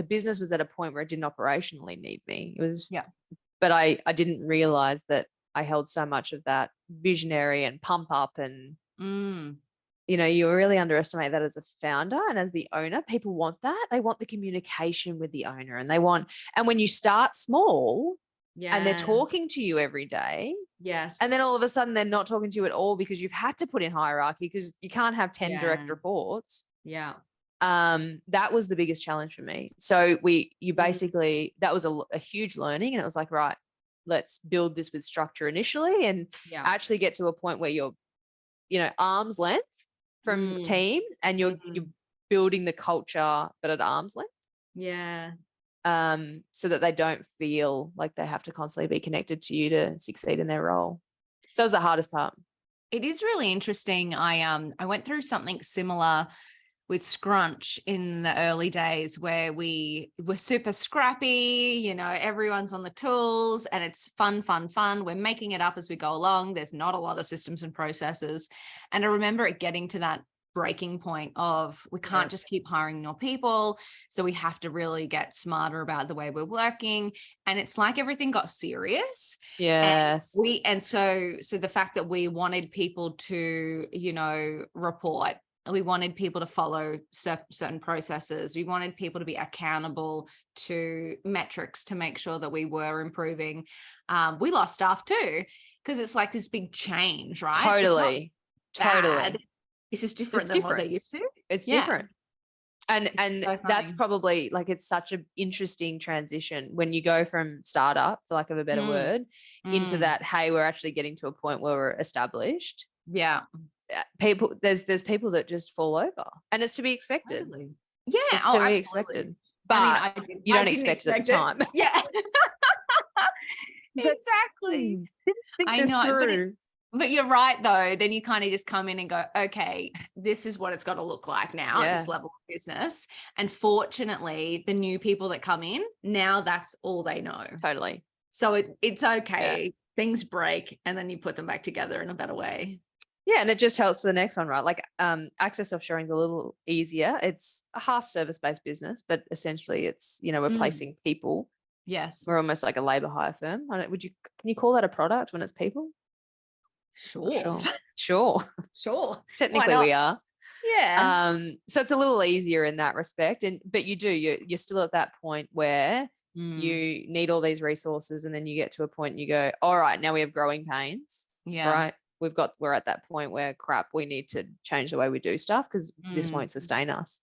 business was at a point where it didn't operationally need me. It was, yeah. But I didn't realize that I held so much of that visionary and pump up and, you really underestimate that as a founder and as the owner. People want that. They want the communication with the owner, and and when you start small and they're talking to you every day. Yes. And then all of a sudden they're not talking to you at all because you've had to put in hierarchy because you can't have 10 direct reports. Yeah. That was the biggest challenge for me. So that was a huge learning, and it was like, right, let's build this with structure initially and actually get to a point where you're, arm's length from team, and you're building the culture, but at arm's length. Yeah. So that they don't feel like they have to constantly be connected to you to succeed in their role. So that was the hardest part. It is really interesting. I went through something similar with Scrunch in the early days, where we were super scrappy, everyone's on the tools and it's fun. We're making it up as we go along. There's not a lot of systems and processes. And I remember it getting to that breaking point of, we can't just keep hiring more people. So we have to really get smarter about the way we're working. And it's like everything got serious. Yes. And so the fact that we wanted people to, report, we wanted people to follow certain processes. We wanted people to be accountable to metrics to make sure that we were improving. We lost staff too, because it's like this big change, right? Totally. It's just different than what they used to. It's different. And so that's probably like, it's such an interesting transition when you go from startup, for lack of a better word, into that, hey, we're actually getting to a point where we're established. Yeah. There's people that just fall over, and it's to be expected. Totally. Yeah. It's to be expected. But you don't expect it at the time. Yeah. Exactly. I know. But you're right though. Then you kind of just come in and go, okay, this is what it's got to look like now at this level of business. And fortunately, the new people that come in now, that's all they know. Totally. So it's okay. Yeah. Things break and then you put them back together in a better way. Yeah. And it just helps for the next one, right? Like Access Offshoring is a little easier. It's a half service-based business, but essentially it's, we're placing people. Yes. We're almost like a labor hire firm. Can you call that a product when it's people? Sure. Technically we are. Yeah. So it's a little easier in that respect. But you're still at that point where you need all these resources, and then you get to a point and you go, all right, now we have growing pains. Yeah. Right. We're at that point where we need to change the way we do stuff because this won't sustain us.